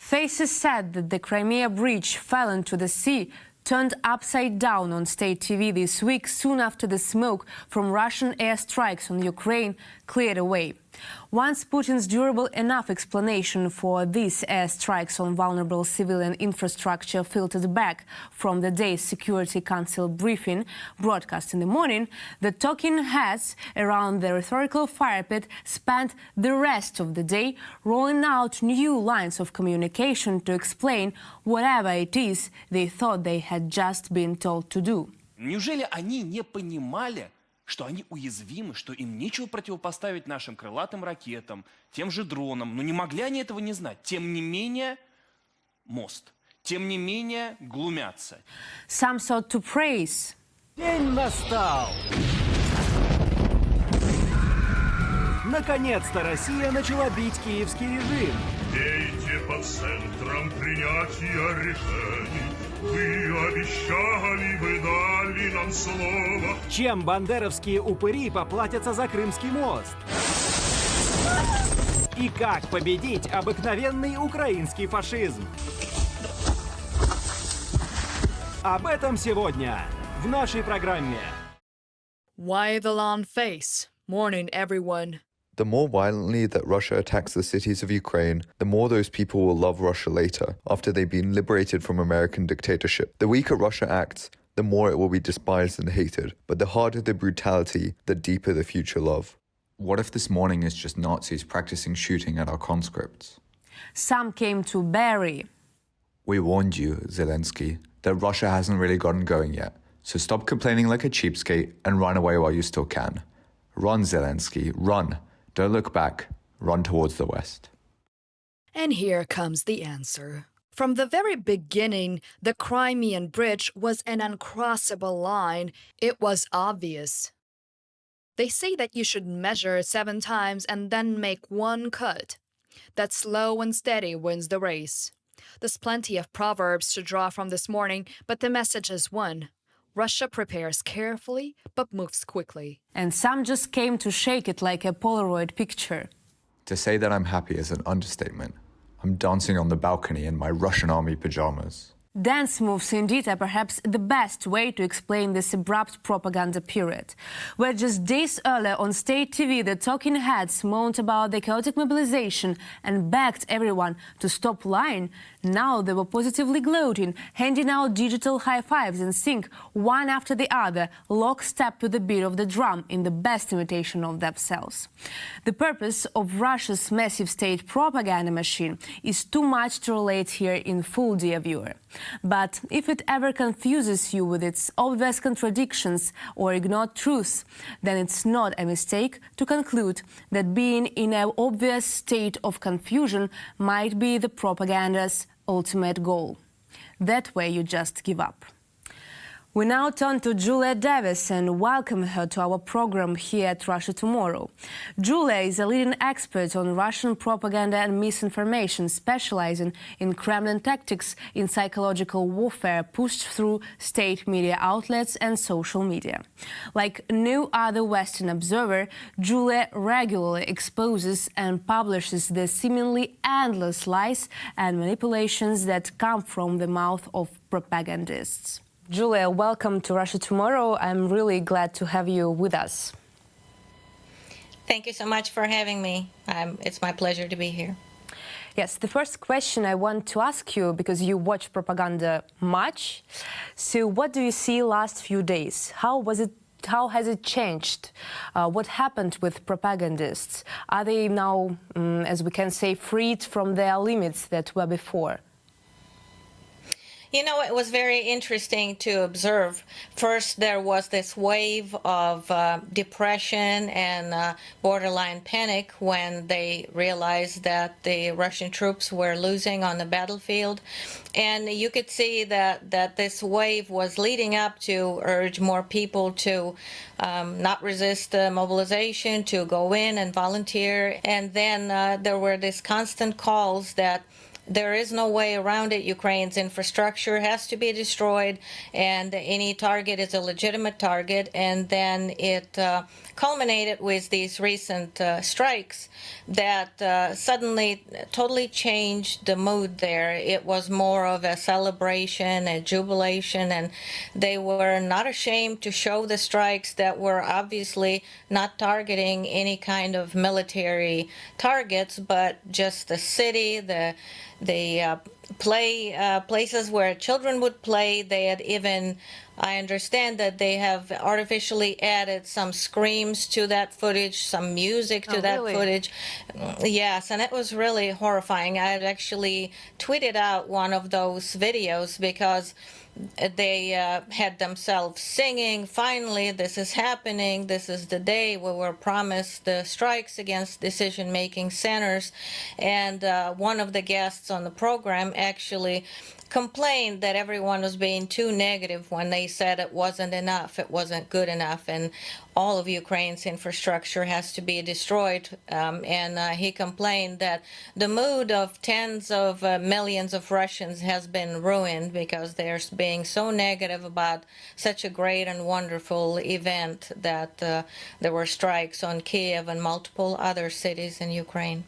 Faces said that the Crimea bridge fell into the sea, turned upside down on state TV this week soon after the smoke from Russian airstrikes on Ukraine cleared away. Once Putin's durable enough explanation for these airstrikes on vulnerable civilian infrastructure filtered back from the day's Security Council briefing broadcast in the morning, the talking heads around the rhetorical fire pit spent the rest of the day rolling out new lines of communication to explain whatever it is they thought they had just been told to do. Неужели они не понимали, что они уязвимы, что им нечего противопоставить нашим крылатым ракетам, тем же дронам? Но не могли они этого не знать. Тем не менее, мост. Тем не менее, глумятся. Some sought to praise. День настал! Наконец-то Россия начала бить киевский режим. Бейте по центрам принятия решений. Вы обещали, вы дали нам слово. Чем бандеровские упыри поплатятся за Крымский мост? И как победить обыкновенный украинский фашизм? Об этом сегодня в нашей программе. Why the long face? Morning, everyone. The more violently that Russia attacks the cities of Ukraine, the more those people will love Russia later, after they've been liberated from American dictatorship. The weaker Russia acts, the more it will be despised and hated. But the harder the brutality, the deeper the future love. What if this morning is just Nazis practicing shooting at our conscripts? Some came to bury. We warned you, Zelensky, that Russia hasn't really gotten going yet. So stop complaining like a cheapskate and run away while you still can. Run, Zelensky, run. Don't look back. Run towards the west. And here comes the answer. From the very beginning, the Crimean Bridge was an uncrossable line. It was obvious. They say that you should measure 7 times and then make one cut. That slow and steady wins the race. There's plenty of proverbs to draw from this morning, but the message is one. Russia prepares carefully, but moves quickly. And some just came to shake it like a Polaroid picture. To say that I'm happy is an understatement. I'm dancing on the balcony in my Russian army pajamas. Dance moves indeed are perhaps the best way to explain this abrupt propaganda period, where just days earlier on state TV the talking heads moaned about the chaotic mobilization and begged everyone to stop lying. Now they were positively gloating, handing out digital high fives in sync, one after the other, lockstep to the beat of the drum in the best imitation of themselves. The purpose of Russia's massive state propaganda machine is too much to relate here in full, dear viewer. But if it ever confuses you with its obvious contradictions or ignored truths, then it's not a mistake to conclude that being in an obvious state of confusion might be the propaganda's ultimate goal. That way you just give up. We now turn to Julia Davis and welcome her to our program here at Russia Tomorrow. Julia is a leading expert on Russian propaganda and misinformation, specializing in Kremlin tactics in psychological warfare pushed through state media outlets and social media. Like no other Western observer, Julia regularly exposes and publishes the seemingly endless lies and manipulations that come from the mouth of propagandists. Julia, welcome to Russia Tomorrow. I'm really glad to have you with us. Thank you so much for having me. It's my pleasure to be here. Yes, the first question I want to ask you, because you watch propaganda much, so what do you see last few days? How has it changed? What happened with propagandists? Are they now, as we can say, freed from their limits that were before? You know, it was very interesting to observe. First, there was this wave of depression and borderline panic when they realized that the Russian troops were losing on the battlefield. And you could see that this wave was leading up to urge more people to not resist mobilization, to go in and volunteer. And then there were these constant calls that there is no way around it. Ukraine's infrastructure has to be destroyed, and any target is a legitimate target. And then it culminated with these recent strikes that suddenly totally changed the mood there. It was more of a celebration, a jubilation, and they were not ashamed to show the strikes that were obviously not targeting any kind of military targets, but just the city, the places where children would play. They had even, I understand that they have artificially added some screams to that footage, some music to that really? footage. Yes, and it was really horrifying. I had actually tweeted out one of those videos because they had themselves singing, finally, this is happening, this is the day we were promised the strikes against decision-making centers. And one of the guests on the program actually complained that everyone was being too negative when they said it wasn't enough, it wasn't good enough, and all of Ukraine's infrastructure has to be destroyed. And he complained that the mood of tens of millions of Russians has been ruined because they're being so negative about such a great and wonderful event that there were strikes on Kiev and multiple other cities in Ukraine.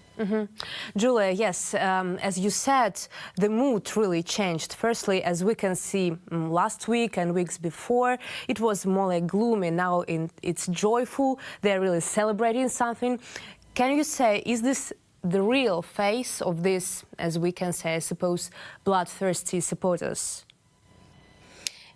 Julia, yes, as you said, the mood really changed. Firstly, as we can see last week and weeks before, it was more like gloomy. Now it's joyful. They're really celebrating something. Can you say, is this the real face of this, as we can say, I suppose, bloodthirsty supporters?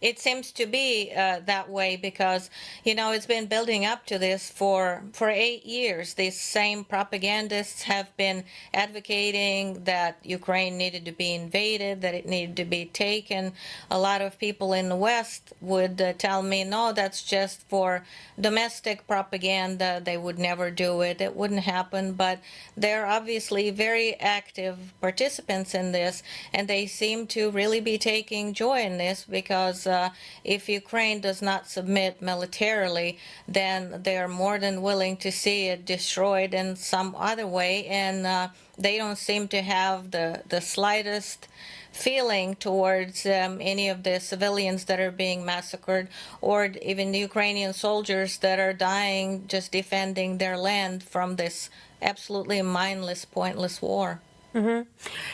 It seems to be that way because, you know, it's been building up to this for 8 years. These same propagandists have been advocating that Ukraine needed to be invaded, that it needed to be taken. A lot of people in the West would tell me, no, that's just for domestic propaganda. They would never do it. It wouldn't happen. But they're obviously very active participants in this, and they seem to really be taking joy in this because if Ukraine does not submit militarily, then they're more than willing to see it destroyed in some other way, and they don't seem to have the slightest feeling towards any of the civilians that are being massacred, or even the Ukrainian soldiers that are dying just defending their land from this absolutely mindless, pointless war.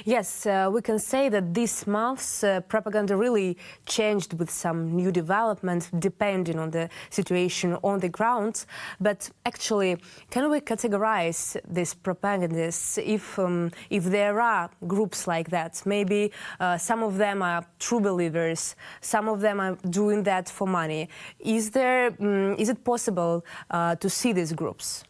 Yes, we can say that this month's propaganda really changed with some new developments depending on the situation on the ground. But actually, can we categorize these propagandists if there are groups like that? Maybe some of them are true believers, some of them are doing that for money. Is it possible to see these groups?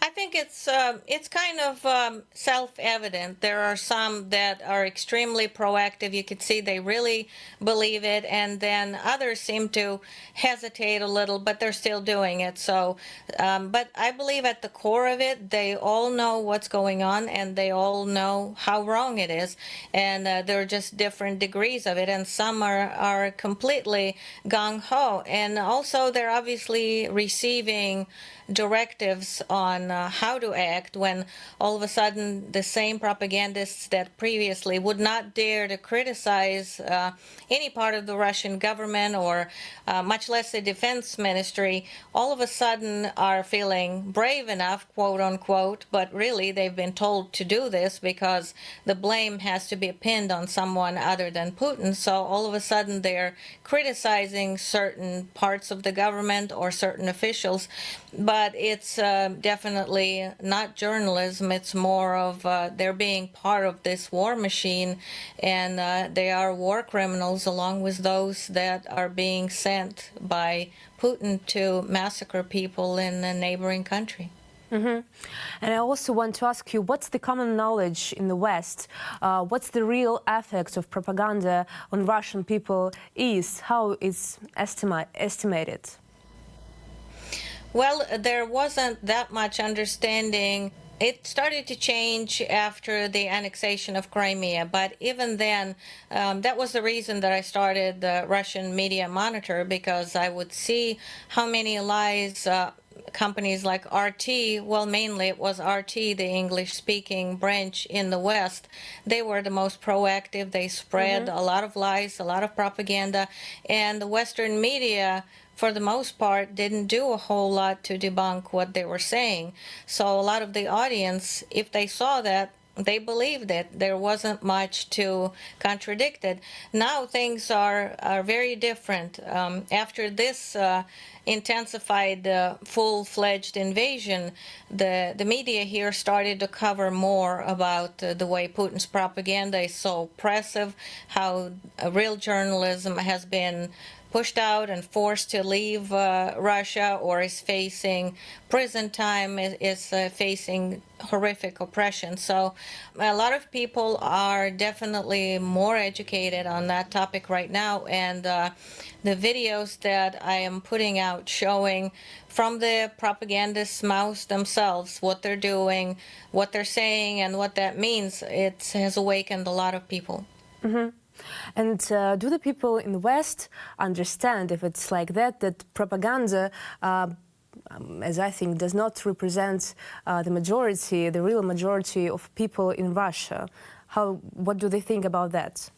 I think it's kind of self-evident. There are some that are extremely proactive. You could see they really believe it, and then others seem to hesitate a little, but they're still doing it. So, but I believe at the core of it, they all know what's going on, and they all know how wrong it is, and there are just different degrees of it. And some are completely gung-ho, and also they're obviously receiving directives on how to act when all of a sudden the same propagandists that previously would not dare to criticize any part of the Russian government or much less the defense ministry all of a sudden are feeling brave enough, quote unquote, but really they've been told to do this because the blame has to be pinned on someone other than Putin. So all of a sudden they're criticizing certain parts of the government or certain officials, but it's definitely not journalism. It's more of they're being part of this war machine, and they are war criminals along with those that are being sent by Putin to massacre people in a neighboring country. And I also want to ask you, what's the common knowledge in the West? What's the real effect of propaganda on Russian people is? How it's estimated? Well, there wasn't that much understanding. It started to change after the annexation of Crimea, but even then, that was the reason that I started the Russian Media Monitor, because I would see how many lies companies like RT, well, mainly it was RT, the English-speaking branch in the West, they were the most proactive. They spread a lot of lies, a lot of propaganda, and the Western media, for the most part, didn't do a whole lot to debunk what they were saying. So a lot of the audience, if they saw that, they believed it. There wasn't much to contradict it. Now things are very different. After this intensified full-fledged invasion, the media here started to cover more about the way Putin's propaganda is so oppressive, how real journalism has been pushed out and forced to leave Russia, or is facing prison time, is facing horrific oppression. So a lot of people are definitely more educated on that topic right now, and the videos that I am putting out showing from the propagandists' mouths themselves what they're doing, what they're saying, and what that means, it has awakened a lot of people. And do the people in the West understand, if it's like that, that propaganda, as I think, does not represent the majority, the real majority of people in Russia? What do they think about that?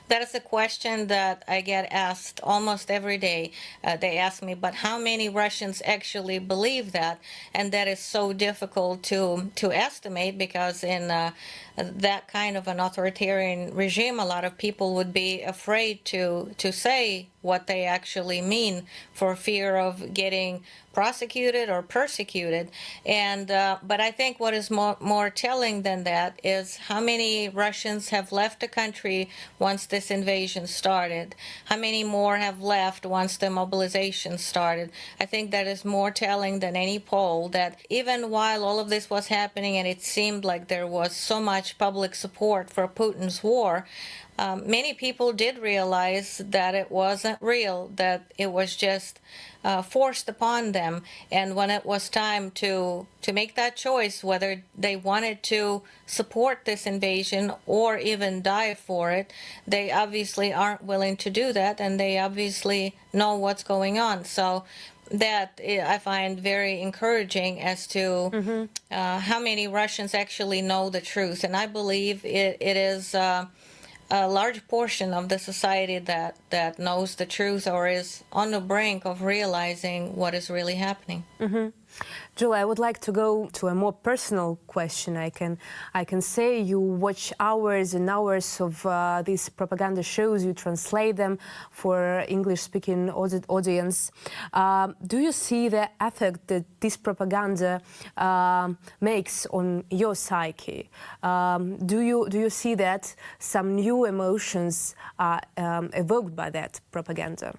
That is a question that I get asked almost every day. They ask me, but how many Russians actually believe that? And that is so difficult to estimate, because in that kind of an authoritarian regime, a lot of people would be afraid to say what they actually mean for fear of getting prosecuted or persecuted. And but I think what is more telling than that is how many Russians have left the country once this invasion started. How many more have left once the mobilization started? I think that is more telling than any poll, that even while all of this was happening and it seemed like there was so much public support for Putin's war, many people did realize that it wasn't real, that it was just forced upon them. And when it was time to make that choice, whether they wanted to support this invasion or even die for it, they obviously aren't willing to do that, and they obviously know what's going on. So that I find very encouraging as to how many Russians actually know the truth. And I believe it is a large portion of the society that knows the truth or is on the brink of realizing what is really happening. Julia, I would like to go to a more personal question. I can say you watch hours and hours of these propaganda shows. You translate them for English-speaking audience. Do you see the effect that this propaganda makes on your psyche? Do you see that some new emotions are evoked by that propaganda?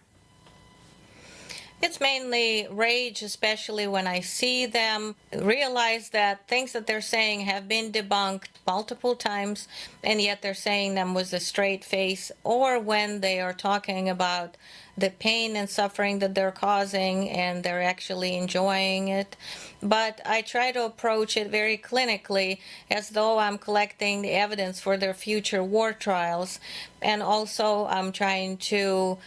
It's mainly rage, especially when I see them realize that things that they're saying have been debunked multiple times, and yet they're saying them with a straight face, or when they are talking about the pain and suffering that they're causing and they're actually enjoying it. But I try to approach it very clinically, as though I'm collecting the evidence for their future war trials. And also I'm trying to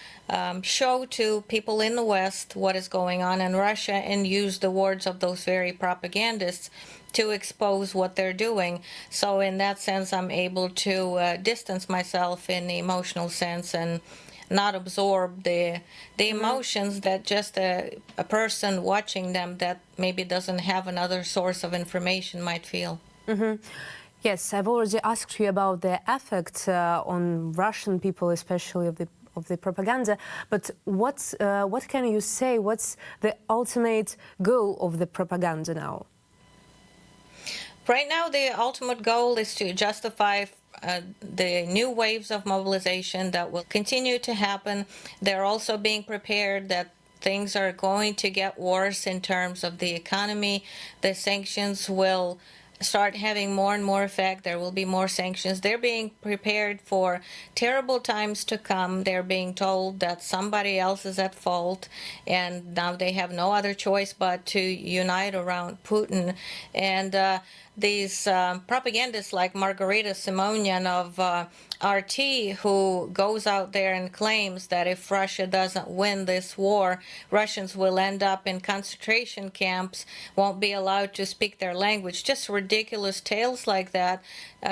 show to people in the West what is going on in Russia, and use the words of those very propagandists to expose what they're doing. So in that sense, I'm able to distance myself in the emotional sense and not absorb the emotions that just a person watching them that maybe doesn't have another source of information might feel. Yes, I've already asked you about the effect on Russian people, especially of the propaganda. But what can you say? What's the ultimate goal of the propaganda now? Right now, the ultimate goal is to justify the new waves of mobilization that will continue to happen. They're also being prepared that things are going to get worse in terms of the economy. The sanctions will start having more and more effect. There will be more sanctions. They're being prepared for terrible times to come. They're being told that somebody else is at fault, and now they have no other choice but to unite around Putin. And these propagandists like Margarita Simonian of RT, who goes out there and claims that if Russia doesn't win this war, Russians will end up in concentration camps, won't be allowed to speak their language. Just ridiculous tales like that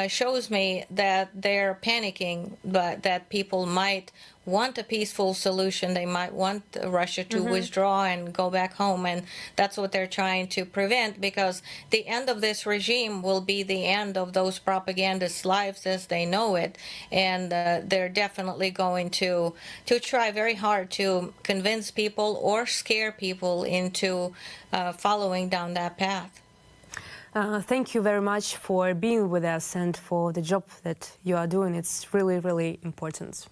shows me that they're panicking, but that people might want a peaceful solution. They might want Russia to withdraw and go back home, and that's what they're trying to prevent, because the end of this regime will be the end of those propagandists' lives as they know it, and they're definitely going to try very hard to convince people or scare people into following down that path. Thank you very much for being with us and for the job that you are doing. It's really, really important.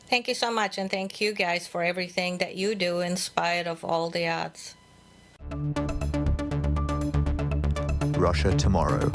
Thank you so much, and thank you guys for everything that you do in spite of all the odds. Russia Tomorrow.